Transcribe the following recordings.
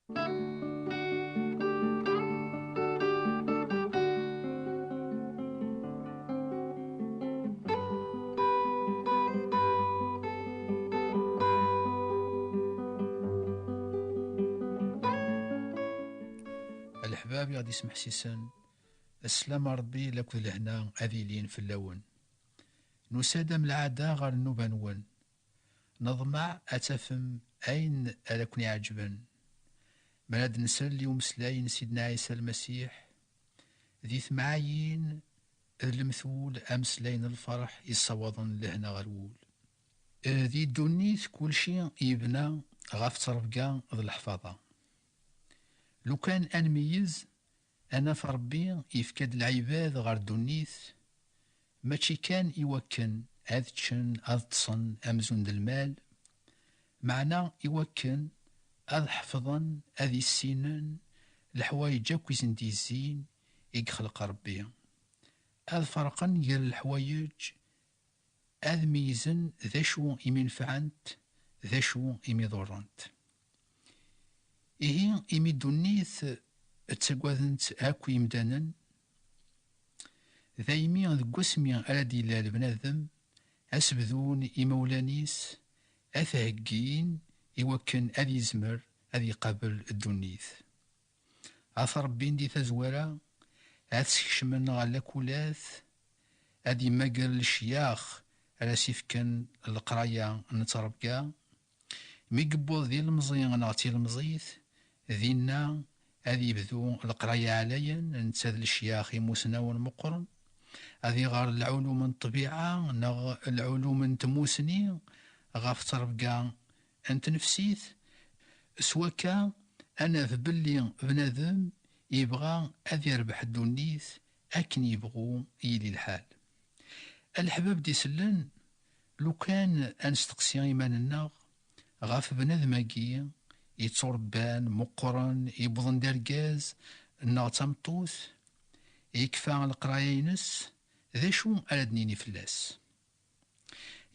الحباب غادي يسمح سيسان. السلام ربي لكل الهنا أذيلين في اللون. نسادم العادة غير النوبانون. نضمع أتفم أين ألكني عجبا. مراد نسل اليوم سلاين سيدنا عيسى المسيح. ذي ثمعايين المثول أمس لين الفرح يصوضن لهنا غرول. ذي دونيث كل شيء يبنى غاف تربقا ذي الحفاظة. لو كان أنميز أنا فربي يفكد العباد غير دونيث ماشي كان يوكن هاد تشن هاد تصن أمزون المال معنا يوكن هاد حفظن هاد السنن الحوايج كويس نديزين يخلق ربي هاد فرقا غير الحوايج هاد ميزن ذا شو يمنفعنت ذا شو يمضرنت إيه إمي دونيث تساقوذنت هاكو يمدانا ذايمي ذك واسمي على ديلال بنادم أسبذون إمولانيس أثهقين يوكن أذي زمر أذي قابل الدونيث عثر ربين دي تزورا أتسكشمن على كولاث أذي مقل الشياخ على سيفكن القراية نتربكا ميقبوض ذي المزيان نعطي المزيث ذينا هذي يبدو القراية عليا نتساد الشياخ يموسنا ونمقرن هذي غار العلوم الطبيعة نغ العلوم نتموسني غاف تربقا انت نفسيث سواكا انا في بلي بنادم يبغى اذي يربح الدونيث اكن يبغو يلي الحال. الحباب دي سلن لو كان انستقسي ايماننا غاف بنادم اكي يتصربان مقرن يبضن درقاز النغ تمطوث يكفى القراية ينس ذا شو أردنيني فلاس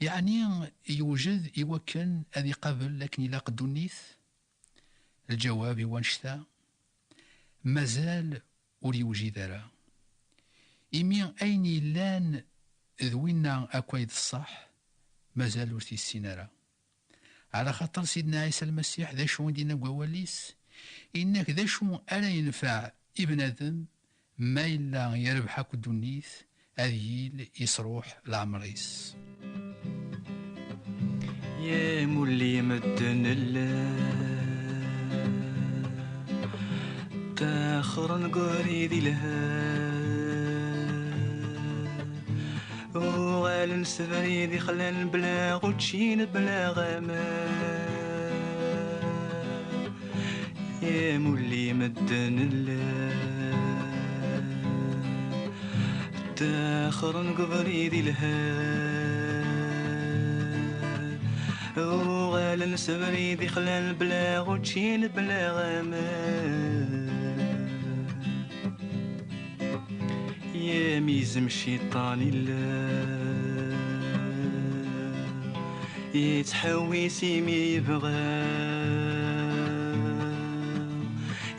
يعني يوجد يوكن أذي قبل لكن يلاق دونيث. الجواب يوانشتا مازال ولي وجد ذرا إمي أين لان ذوينا أكويد الصح مازال ورثي السينارا على خاطر سيدنا عيسى المسيح ذا شو دينا قواليس إنك ذا شو ألا ينفع ابن آدم ما إلا يربحك الدنيث أذيل يصروح العمريس. يا مولي مدن الله تاخر نقري ذي لها وغال نسفري ذي خلان بلا غوتشين بلا غما يا مولي مدن الله تاخر نقبري ذي لها وغال نسفري ذي خلان بلا غوتشين بلا غما يا ميزم الشيطان الله يتحويس يمي يبغى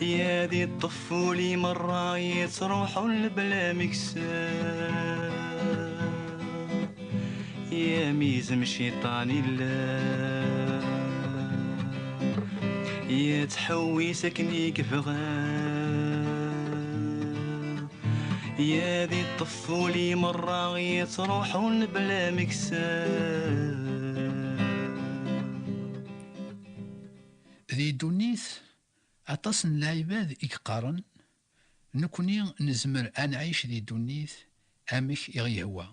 يا ذي الطفولي مرة يتروحوا بلا مكسا يا ميزم الشيطان الله يتحويسك نيك بغى يا ذي الطفولي مرة يتروحون بلا مكسا. ذي دونيث أتصن العباد إكقارن نكوني نزمر أنعيش ذي دونيث أمك يغيهوا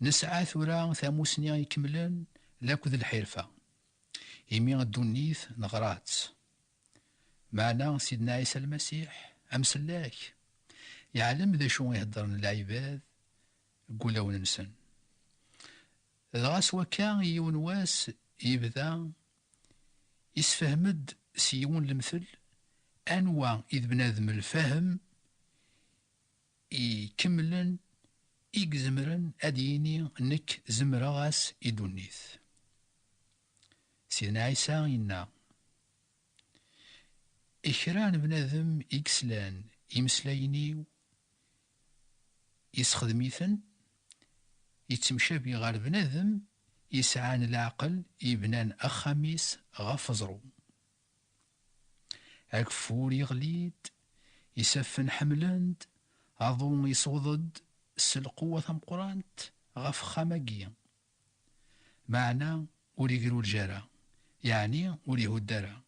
نسعى ثورا ثاموسني يكملن لاكذ الحرفة يمي الدونيث نغرات معنا سيدنا عيسى المسيح أمسلاك يعلم ذا شو يهدرن العباد قولاو ننسن غاس وكان يون واس يبدا يسفهمد سيون المثل أنواع إذ بنادم الفهم يكملن يقزمرن أديني نك زمرا غاس يدونيث سيدنا عيسى إنا. إكران بنادم إكسلان إمسلايني يسخدميثن يتمشابي غار بنادم يسعان العقل يبنان أخاميس غفزرو أكفور يغليد يسفن حملند عضو يصوضد السلقوة ثمقرانت غف خامقية معنى وريقرو الجارة يعني وريه الدارة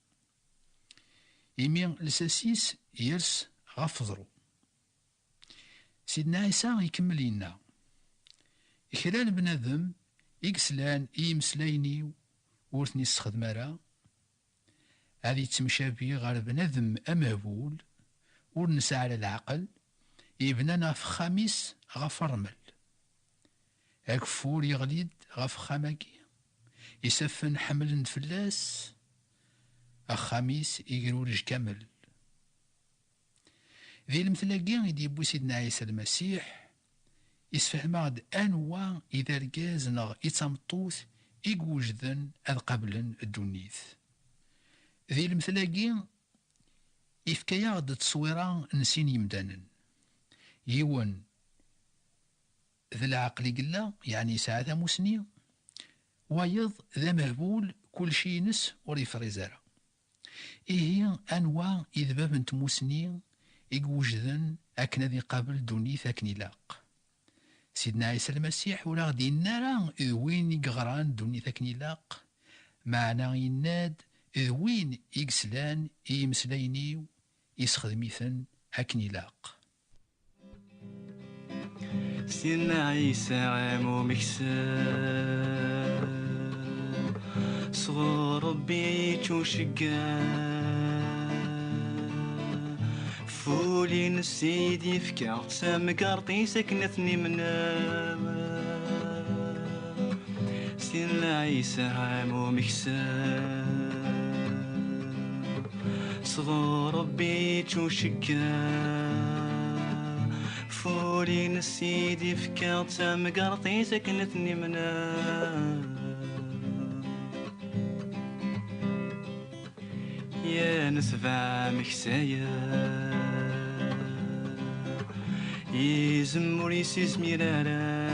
إمي لساسيس يرس غفزرو. سيدنا عيسى يكمل لنا خلال بنادم إكسلان إيمسلايني ورثني السخدمارا هذه تمشابي غير بنادم أمهبول ورنسى على العقل يبنانا في خامس غف الرمل أكفور يغليد غف خاماكي يسفن حمل فلاس أخاميس يقرورج كامل ذي المثلاقين يدي بو سيدنا عيسى المسيح يسفهم عاد أنواع إذا رجاز نغ يتمطوث يقوجدن أذ قبلا الدنيث ذي المثلاقين يفكيا غد تصويرا نسين يمدانا يون ذي العقل قلا يعني ساعة مسني ويض ذا مهبول كل شي نس وريفريزارا إيه أنواع إذ باب نتموسني يقوجدن أكنا ذي قبل دنيث أكني لاق سيدنا عيسى المسيح ولا غدي النار إذ وين يقغران دنيث أكني لاق معنا يناد إذ وين يقسلان يمسليني يسخدميثن أكني لاق سيدنا عيسى عامو مكسر صغر ربي توشقا فولي نسيد يفكع سامقارطي سكنتني منام سيدنا عيسى عامو مكسر صغر ربي توشقا فولي نسيد يفكع سامقارطي سكنتني منام يا نسفع مكسايا يزمر يسيس ميرارا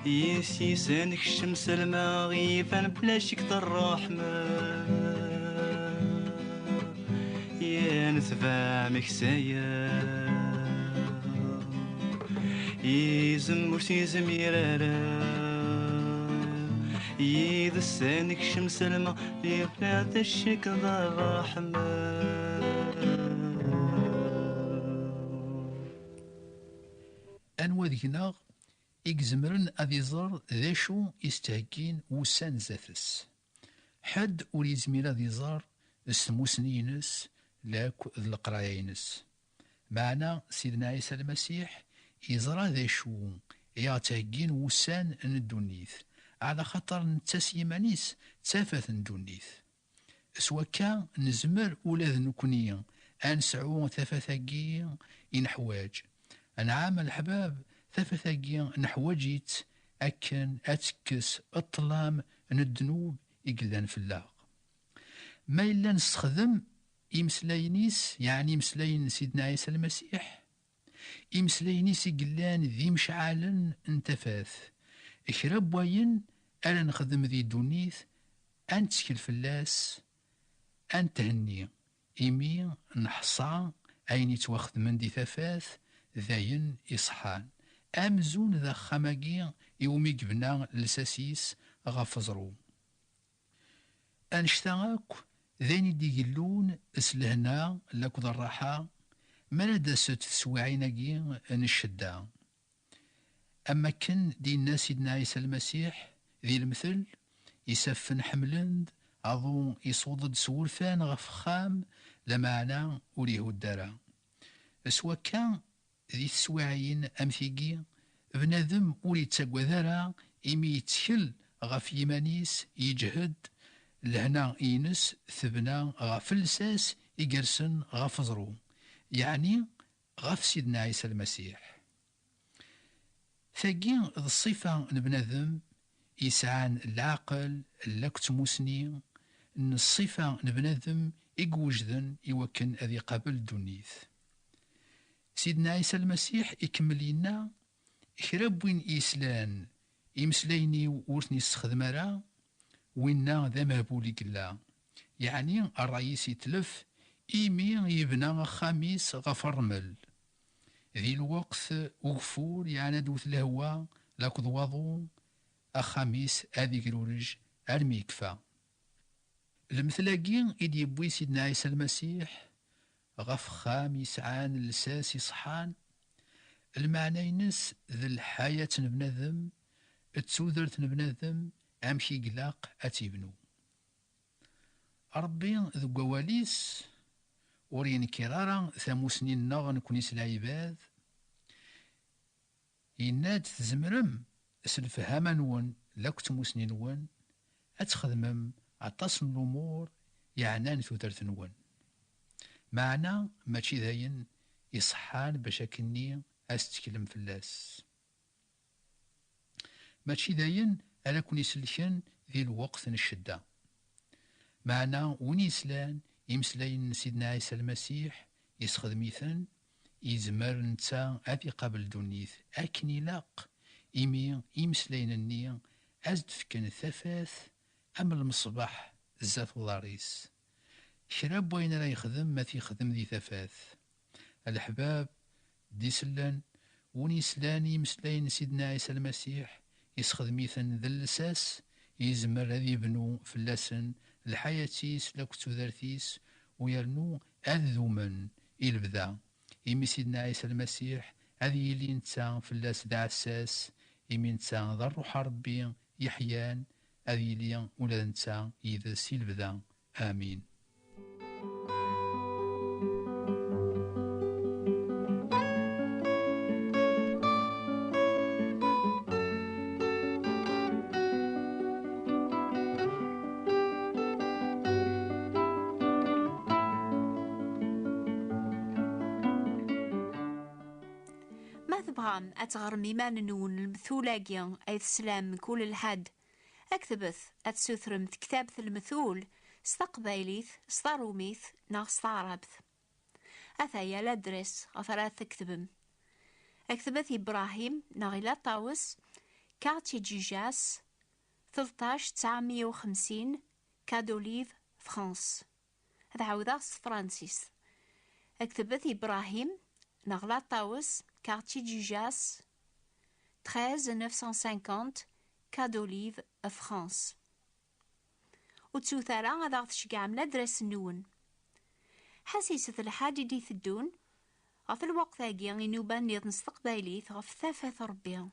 يسيسانك الشمس المغيفان بلاشك الرحمة يا نسفع مكسايا يزمر سيس ميرارا إذا سانك شمس الماء يبنات الشك ذا الرحمة أنوا ذينا إكزمرن أذيزار ذاشو يستهكين وسان زاثس حد وليزمير أذيزار اسموسنينس لاك ذي القرايينس معنا سيدنا عيسى المسيح يزرى ذاشو يعتهكين وسان الدنيث على خطر نتسيمانيس تافت ندونيث سوا كان نزمر ولا نكونيا أنسعو ثافثاقيا إنحواج أنعام الحباب ثافثاقيا نحواجيت أكن أتكس الظلام ندنوب إقلان في اللاغ ما إلا نستخدم إمسلاينيس يعني إمسلاين سيدنا عيسى المسيح إمسلاينيس إقلان ذي مشعالا انتفاث إكراب واين ألا نخدم ذي دونيث أن تسكل فلاس أن تهني إيمي نحصى أين يتواخذ من دي ثفاث ذاين إصحان أمزون ذا خماقي يومي قبنا لساسيس غفزرو أنشتاق ذاني دي قلون اسلهنا لكذ الراحة مالا ست سواعيناقي نشدا أما كان دي الناس سيدنا عيسى المسيح ذي المثل يسفن حملند عضو يصودد سورفان غف خام لمعنى وليه الدارة سوا كان ذي السواعين أمثيقي بنادم ولي تساقوا ذارا إمي يتكل غف يمانيس يجهد لهنا إينس ثبنا غف لساس يقرسن غف زرو يعني غف سيدنا عيسى المسيح ثاقي الصفة نبنادم يسعان العقل لك تموسني ان الصفة نبنادم إقوجدن يوكن أذي قابل الدنيث. سيدنا عيسى المسيح يكمل لنا كراب وين إسلان يمسليني ورثني استخدمارا وينا ذا مهبولي قلا، يعني الرئيس يتلف إيمي يبنى خميس غفرمل ذي الوقت وغفور يعني دوث الهوا لاكض وضو أخاميس هذي قرورج الميكفى. المثلاقين إدي يبوي سيدنا عيسى المسيح غف خامس عان لساس يصحان المعنى ينس ذي الحياة نبنذم التوذرت نبنذم أمشي قلاق أتيبنو ربي ذو قواليس ورين كرارا ثاموسنين نغ نكونيس العباد يناد تزمرم سلفهاما نون لاكت موسنين نون أتخدمم عطاس من الأمور يعنان ثوثرت نون معنا ماشي داين يصحان باش أكني أستكلم في اللاس ماشي داين ألا كون يسلكن ذي الوقت الشدة معنا ونيسلان يمسلاين سيدنا عيسى المسيح يسخدميثن يزمر نتا أذي قبل دونيث أكن يلاق إيمي يمسلاين النية أزد فكن الثفاث أم المصباح زات وضاريس شراب وين لا يخدم ما يخدم ذي ثفاث الأحباب دي سلان ونيسلان يمسلاين سيدنا عيسى المسيح يسخدميثن ذا اللساس يزمر هذي يبنو فلاسن الحياتيس لاكتو ذارثيس ويرنو أذومن إلبذا إمي سيدنا عيسى المسيح هذي يلي نتا فلاس دا عساس إمي نتا ذا الروح ربي يحيان هذي يلي ولا نتا إذا سيلبذا آمين. ما تبغام أتغرم إيمان نون المثولاقيا أي تسلام من كل الحد أكتبث أتسوثرم كتابة المثول استقبايليث ستاروميث ناغ ستعربث أثايا لادرس غفرات تكتبم أكتبث إبراهيم ناغي طاوس كارتي جيجاس 13950 كادوليف فرانس هذا عاوداس فرانسيس أكتبث إبراهيم ناغ طاوس Quartier du Jas, 13950, Cas d'Olive, France. وتسوثارا غادا تشجع من أدرس النون. حسيسة الحاجة دي ثدون غف الوقت هاقي ينوبان نيض نستقباليث غف ثافث ربيا.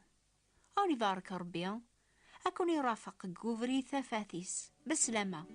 أو يبارك ربيا أكون يرافق قوفري ثافاثيس بسلامة.